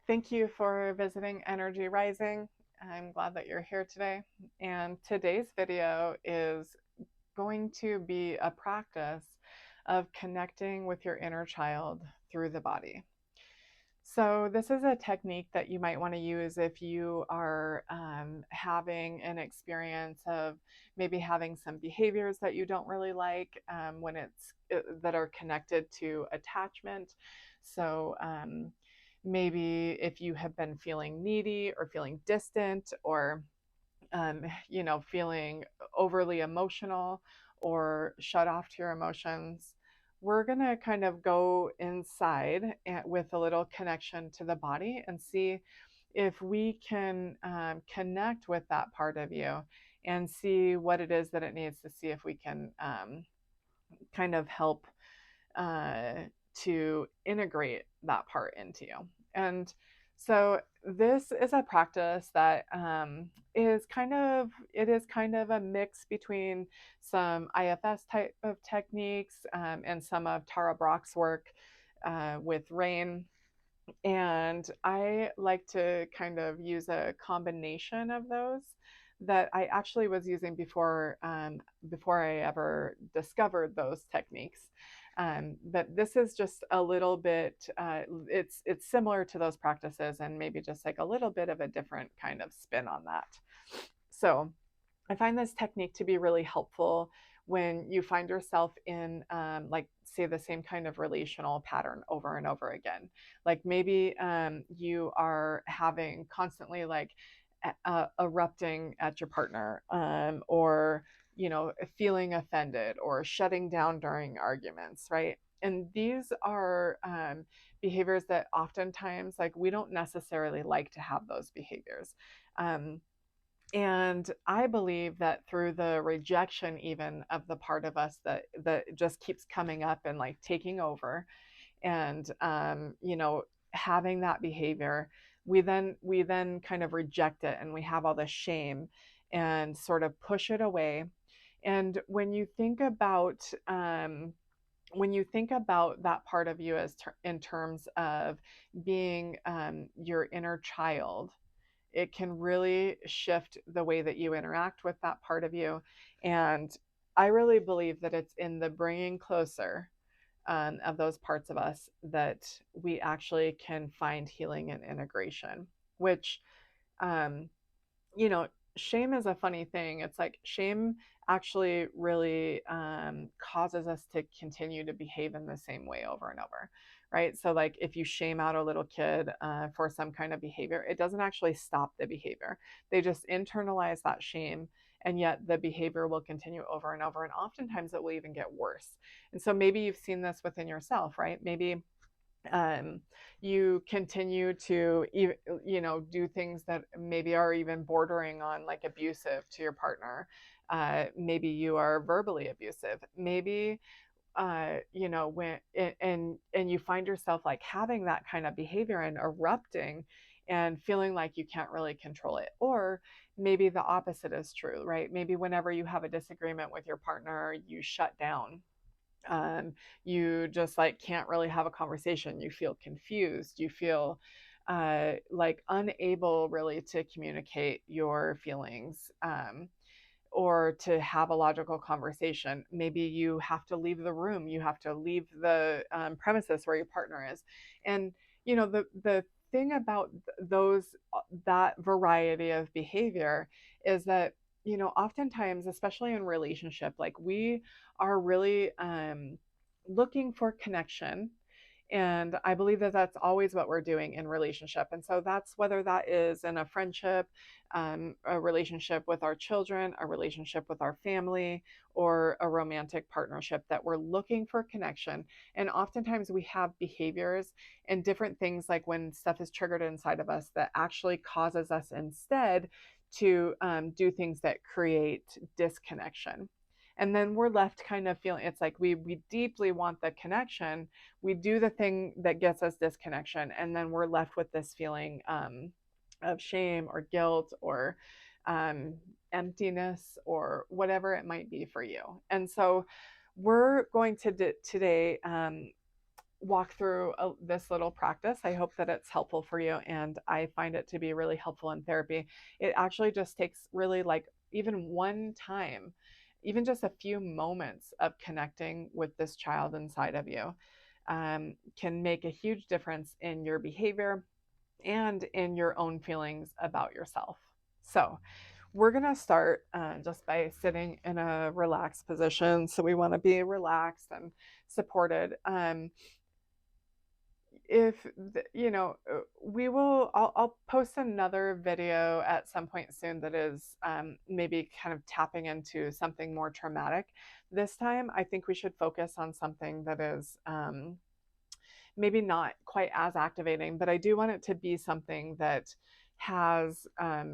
Thank you for visiting Energy Rising. I'm glad that you're here today. And today's video is going to be a practice of connecting with your inner child through the body. So, this is a technique that you might want to use if you are having an experience of maybe having some behaviors that you don't really like when that are connected to attachment. So, maybe if you have been feeling needy or feeling distant or feeling overly emotional or shut off to your emotions, we're going to kind of go inside with a little connection to the body and see if we can connect with that part of you and see what it is that it needs to see if we can kind of help uh, to integrate that part into you. And so this is a practice that is kind of a mix between some IFS type of techniques and some of Tara Brach's work with rain. And I like to kind of use a combination of those that I actually was using before I ever discovered those techniques. But this is just a little bit. It's similar to those practices, and maybe just like a little bit of a different kind of spin on that. So I find this technique to be really helpful when you find yourself in, like, say, the same kind of relational pattern over and over again. Like maybe you are having constantly like erupting at your partner, or feeling offended or shutting down during arguments, right? And these are behaviors that oftentimes, like, we don't necessarily like to have those behaviors. Um, and I believe that through the rejection even of the part of us that just keeps coming up and like taking over and having that behavior, we then kind of reject it and we have all this shame and sort of push it away. And when you think about that part of you in terms of being your inner child, it can really shift the way that you interact with that part of you. And I really believe that it's in the bringing closer of those parts of us that we actually can find healing and integration, which, um, you know, shame is a funny thing. It's like shame actually really causes us to continue to behave in the same way over and over, right? So, like, if you shame out a little kid for some kind of behavior, it doesn't actually stop the behavior. They just internalize that shame, and yet the behavior will continue over and over. And oftentimes it will even get worse. And so, maybe you've seen this within yourself, right? Maybe um, you continue to do things that maybe are even bordering on like abusive to your partner. Maybe you are verbally abusive. Maybe when and you find yourself like having that kind of behavior and erupting and feeling like you can't really control it. Or maybe the opposite is true, right? Maybe whenever you have a disagreement with your partner, you shut down. You just like can't really have a conversation. You feel confused. You feel like unable really to communicate your feelings, or to have a logical conversation. Maybe you have to leave the room. You have to leave the premises where your partner is. And the thing about those that variety of behavior is that oftentimes, especially in relationship, like we are really looking for connection. And I believe that that's always what we're doing in relationship. And so that's whether that is in a friendship, a relationship with our children, a relationship with our family, or a romantic partnership, that we're looking for connection. And oftentimes we have behaviors and different things, like when stuff is triggered inside of us, that actually causes us instead to do things that create disconnection. And then we're left kind of feeling, it's like we deeply want the connection. We do the thing that gets us disconnection, and then we're left with this feeling of shame or guilt or um, emptiness or whatever it might be for you. And so we're going to today walk through this little practice. I hope that it's helpful for you, and I find it to be really helpful in therapy. It actually just takes really like even one time, even just a few moments of connecting with this child inside of you, can make a huge difference in your behavior and in your own feelings about yourself. So, we're going to start just by sitting in a relaxed position. So, we want to be relaxed and supported. If you know, I'll post another video at some point soon that is maybe kind of tapping into something more traumatic. This time I think we should focus on something that is maybe not quite as activating, but I do want it to be something that has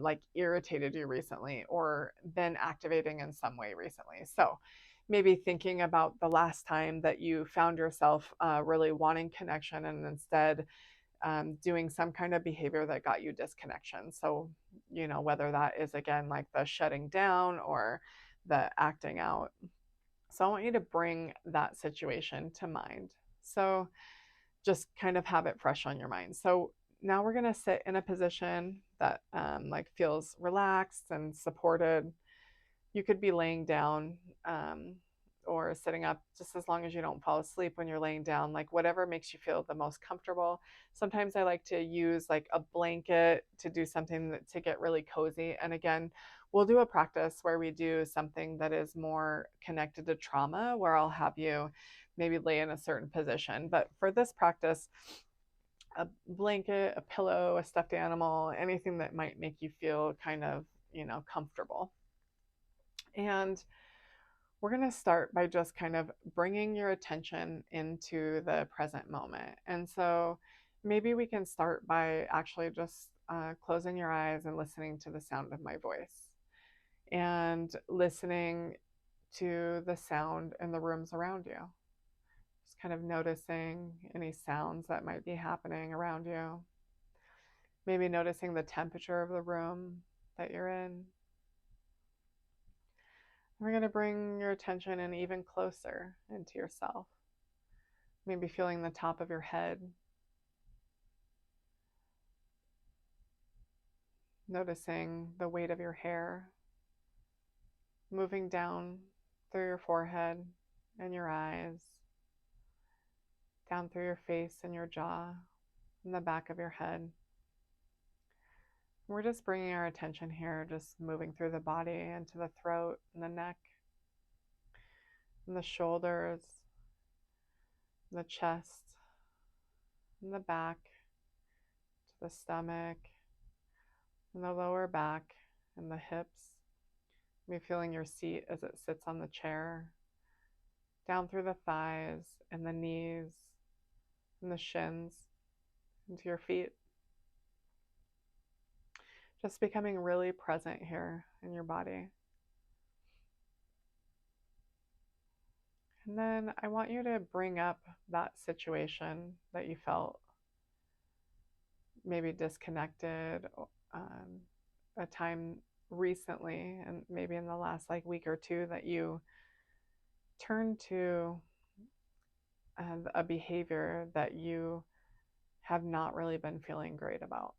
like irritated you recently or been activating in some way recently. So maybe thinking about the last time that you found yourself really wanting connection and instead doing some kind of behavior that got you disconnection. So, you know, whether that is again like the shutting down or the acting out. So I want you to bring that situation to mind. So just kind of have it fresh on your mind. So now we're going to sit in a position that like feels relaxed and supported. You could be laying down or sitting up, just as long as you don't fall asleep when you're laying down, like whatever makes you feel the most comfortable. Sometimes I like to use like a blanket to do something to get really cozy. And again, we'll do a practice where we do something that is more connected to trauma, where I'll have you maybe lay in a certain position. But for this practice, a blanket, a pillow, a stuffed animal, anything that might make you feel kind of, you know, comfortable. And we're going to start by just kind of bringing your attention into the present moment. And so maybe we can start by actually just closing your eyes and listening to the sound of my voice and listening to the sound in the rooms around you. Just kind of noticing any sounds that might be happening around you. Maybe noticing the temperature of the room that you're in. We're going to bring your attention in even closer into yourself. Maybe feeling the top of your head. Noticing the weight of your hair. Moving down through your forehead and your eyes. Down through your face and your jaw. And the back of your head. We're just bringing our attention here, just moving through the body into the throat and the neck, and the shoulders, and the chest, and the back, to the stomach, and the lower back, and the hips. Maybe feeling your seat as it sits on the chair, down through the thighs, and the knees, and the shins, into your feet. Just becoming really present here in your body. And then I want you to bring up that situation that you felt maybe disconnected, a time recently, and maybe in the last like week or two, that you turned to a behavior that you have not really been feeling great about.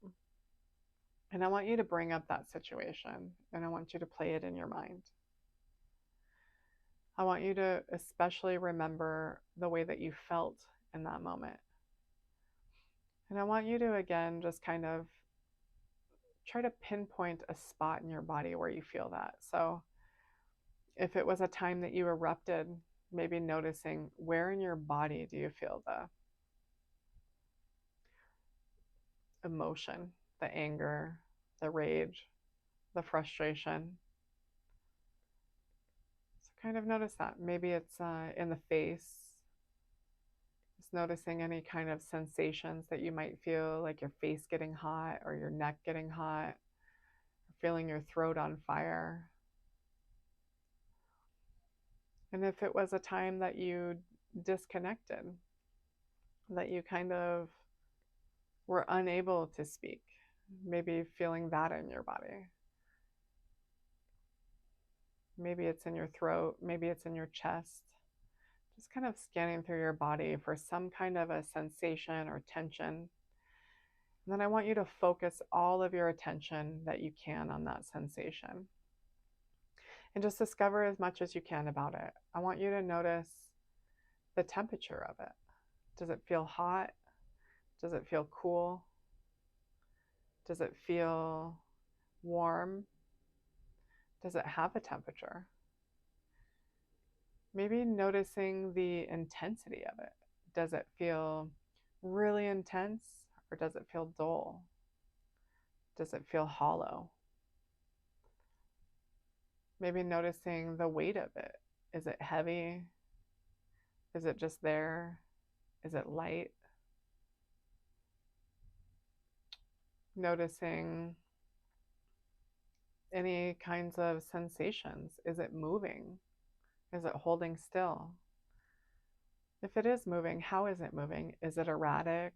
And I want you to bring up that situation and I want you to play it in your mind. I want you to especially remember the way that you felt in that moment. And I want you to, again, just kind of try to pinpoint a spot in your body where you feel that. So if it was a time that you erupted, maybe noticing where in your body do you feel the emotion, the anger, the rage, the frustration. So kind of notice that. Maybe it's in the face. Just noticing any kind of sensations that you might feel, like your face getting hot or your neck getting hot, or feeling your throat on fire. And if it was a time that you disconnected, that you kind of were unable to speak, maybe feeling that in your body. Maybe it's in your throat, maybe it's in your chest. Just kind of scanning through your body for some kind of a sensation or tension. And then I want you to focus all of your attention that you can on that sensation. And just discover as much as you can about it. I want you to notice the temperature of it. Does it feel hot? Does it feel cool? Does it feel warm? Does it have a temperature? Maybe noticing the intensity of it. Does it feel really intense or does it feel dull? Does it feel hollow? Maybe noticing the weight of it. Is it heavy? Is it just there? Is it light? Noticing any kinds of sensations. Is it moving? Is it holding still? If it is moving, how is it moving? Is it erratic?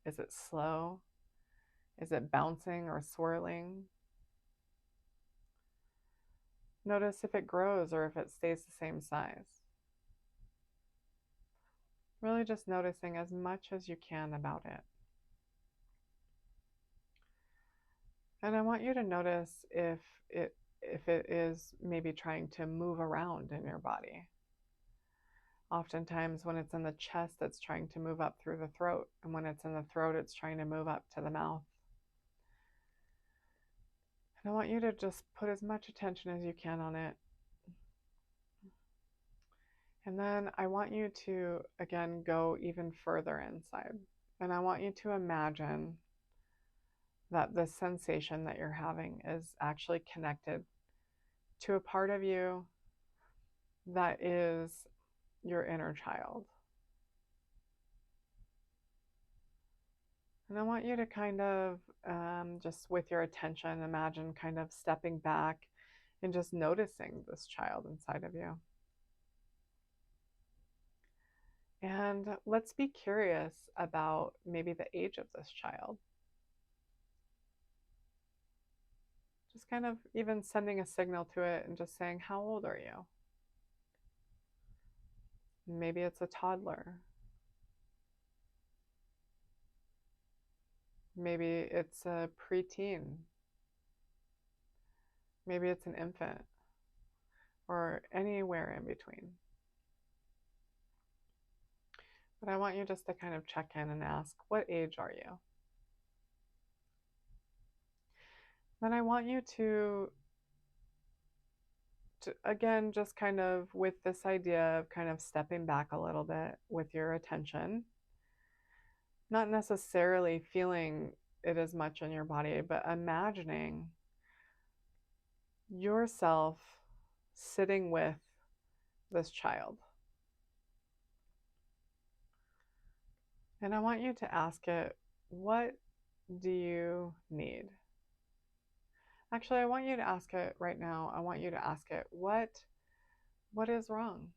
Is it slow? Is it bouncing or swirling? Notice if it grows or if it stays the same size. Really just noticing as much as you can about it. And I want you to notice if it is maybe trying to move around in your body. Oftentimes when it's in the chest, it's trying to move up through the throat. And when it's in the throat, it's trying to move up to the mouth. And I want you to just put as much attention as you can on it. And then I want you to, again, go even further inside. And I want you to imagine that the sensation that you're having is actually connected to a part of you that is your inner child. And I want you to kind of, just with your attention, imagine kind of stepping back and just noticing this child inside of you. And let's be curious about maybe the age of this child. Just kind of even sending a signal to it and just saying, how old are you? Maybe it's a toddler. Maybe it's a preteen. Maybe it's an infant or anywhere in between. But I want you just to kind of check in and ask, what age are you? Then I want you to again, just kind of with this idea of kind of stepping back a little bit with your attention, not necessarily feeling it as much in your body, but imagining yourself sitting with this child. And I want you to ask it, what do you need? Actually, I want you to ask it right now. I want you to ask it, what is wrong?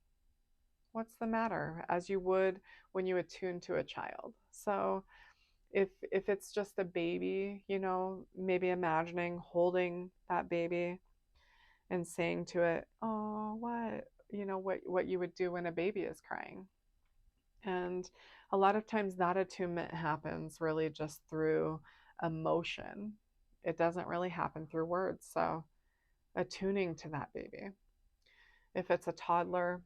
What's the matter? As you would when you attune to a child. So if it's just a baby, you know, maybe imagining holding that baby and saying to it, oh, what? You know, what you would do when a baby is crying. And a lot of times that attunement happens really just through emotion. It doesn't really happen through words. So attuning to that baby. If it's a toddler,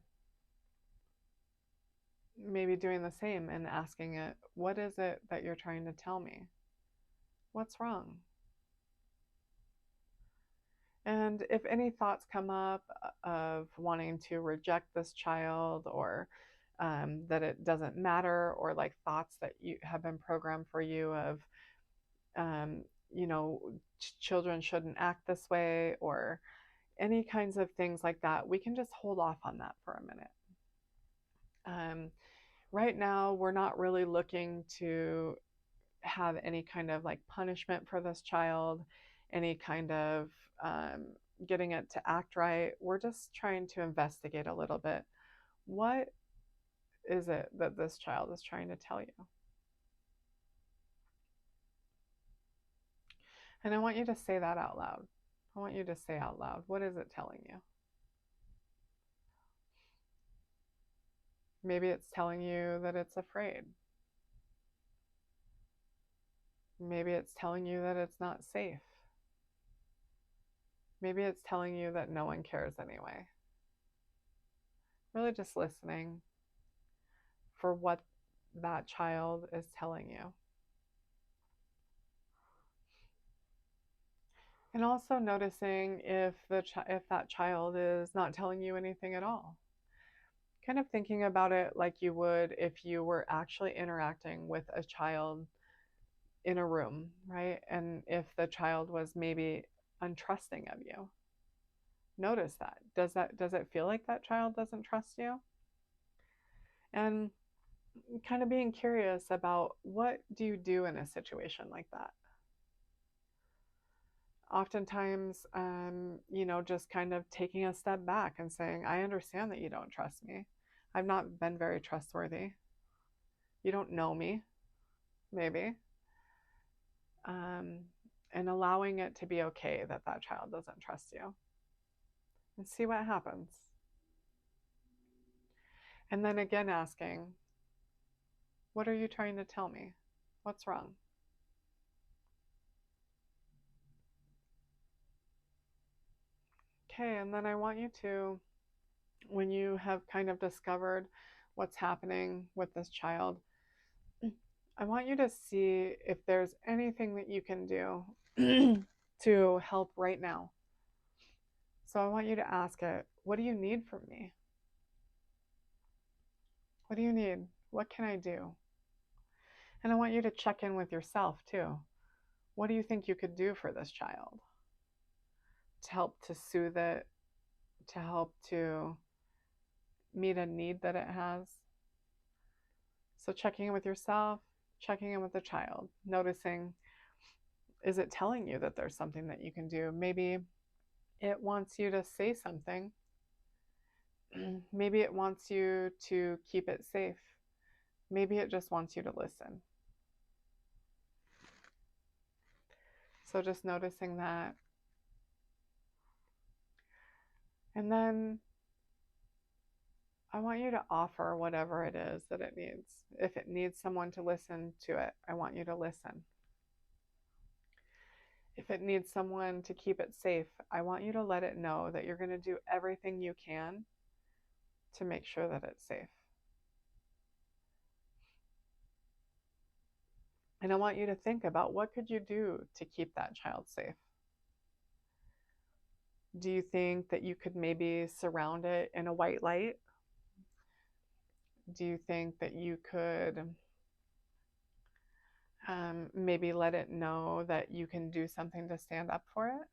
maybe doing the same and asking it, what is it that you're trying to tell me? What's wrong? And if any thoughts come up of wanting to reject this child or that it doesn't matter, or like thoughts that you have been programmed for you of, you know, children shouldn't act this way, or any kinds of things like that, we can just hold off on that for a minute. Right now, we're not really looking to have any kind of like punishment for this child, any kind of getting it to act right. We're just trying to investigate a little bit. What is it that this child is trying to tell you? And I want you to say that out loud. I want you to say out loud, what is it telling you? Maybe it's telling you that it's afraid. Maybe it's telling you that it's not safe. Maybe it's telling you that no one cares anyway. Really just listening for what that child is telling you. And also noticing if that child is not telling you anything at all. Kind of thinking about it like you would if you were actually interacting with a child in a room, right? And if the child was maybe untrusting of you. Notice that. Does it feel like that child doesn't trust you? And kind of being curious about what do you do in a situation like that? Oftentimes, just kind of taking a step back and saying, I understand that you don't trust me. I've not been very trustworthy. You don't know me, maybe. And allowing it to be okay that that child doesn't trust you. And see what happens. And then again asking, what are you trying to tell me? What's wrong? Okay, and then I want you to, when you have kind of discovered what's happening with this child, I want you to see if there's anything that you can do to help right now. So I want you to ask it, what do you need from me? What do you need? What can I do? And I want you to check in with yourself too. What do you think you could do for this child to help to soothe it, to help to meet a need that it has? So checking in with yourself, checking in with the child, noticing, is it telling you that there's something that you can do? Maybe it wants you to say something. Maybe it wants you to keep it safe. Maybe it just wants you to listen. So just noticing that. And then I want you to offer whatever it is that it needs. If it needs someone to listen to it, I want you to listen. If it needs someone to keep it safe, I want you to let it know that you're going to do everything you can to make sure that it's safe. And I want you to think about, what could you do to keep that child safe? Do you think that you could maybe surround it in a white light? Do you think that you could maybe let it know that you can do something to stand up for it?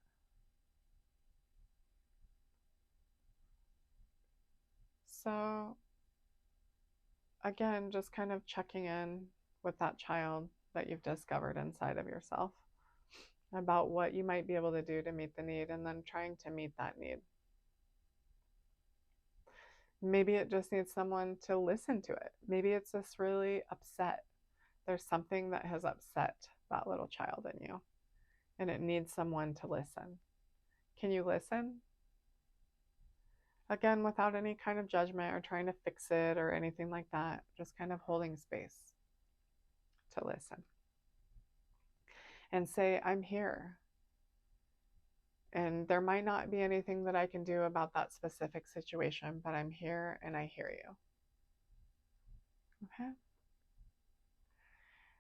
So again, just kind of checking in with that child that you've discovered inside of yourself about what you might be able to do to meet the need, and then trying to meet that need. Maybe it just needs someone to listen to it. Maybe it's just really upset. There's something that has upset that little child in you, and it needs someone to listen. Can you listen? Again, without any kind of judgment or trying to fix it or anything like that, just kind of holding space to listen. And say, I'm here. And there might not be anything that I can do about that specific situation, but I'm here and I hear you. Okay?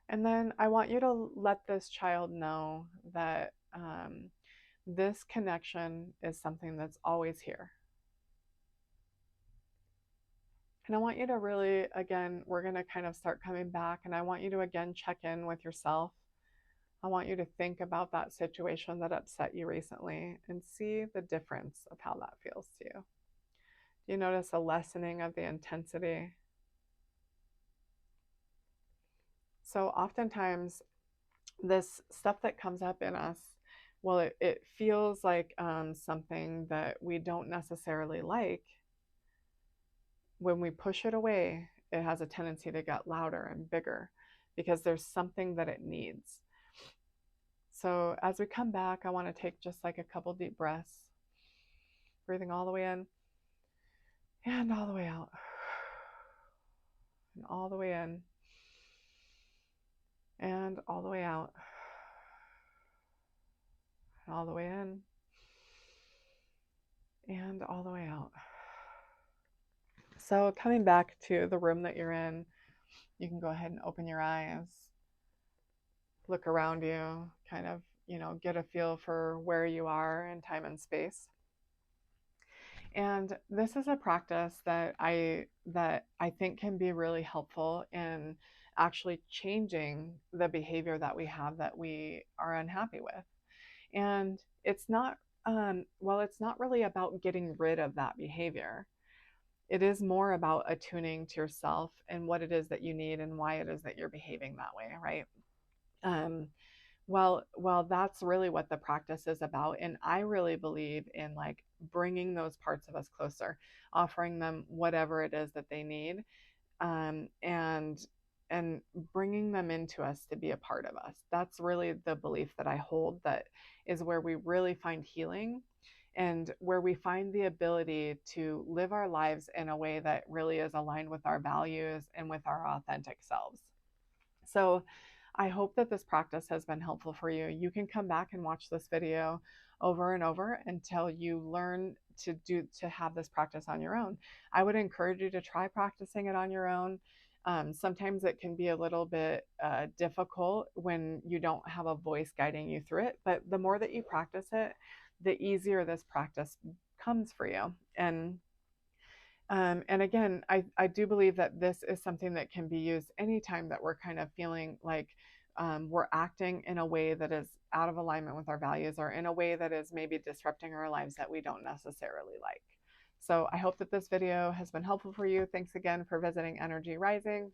And then I want you to let this child know that this connection is something that's always here. And I want you to really, again, we're going to kind of start coming back, and I want you to again check in with yourself. I want you to think about that situation that upset you recently and see the difference of how that feels to you. Do you notice a lessening of the intensity? So oftentimes this stuff that comes up in us, well, it feels like something that we don't necessarily like. When we push it away, it has a tendency to get louder and bigger because there's something that it needs. So as we come back, I want to take just like a couple deep breaths, breathing all the way in and all the way out. and all the way in, and all the way out, and all the way in, and all the way out. So coming back to the room that you're in, you can go ahead and open your eyes, look around you, kind of, get a feel for where you are in time and space. And this is a practice that I think can be really helpful in actually changing the behavior that we have that we are unhappy with. And it's not it's not really about getting rid of that behavior. It is more about attuning to yourself and what it is that you need and why it is that you're behaving that way, right? Um, well, that's really what the practice is about. And I really believe in like bringing those parts of us closer, offering them whatever it is that they need, and bringing them into us to be a part of us. That's really the belief that I hold, that is where we really find healing and where we find the ability to live our lives in a way that really is aligned with our values and with our authentic selves. So I hope that this practice has been helpful for you. You can come back and watch this video over and over until you learn to have this practice on your own. I would encourage you to try practicing it on your own. Sometimes it can be a little bit difficult when you don't have a voice guiding you through it, but the more that you practice it, the easier this practice comes for you. And again, I do believe that this is something that can be used anytime that we're kind of feeling like we're acting in a way that is out of alignment with our values, or in a way that is maybe disrupting our lives that we don't necessarily like. So I hope that this video has been helpful for you. Thanks again for visiting Energy Rising.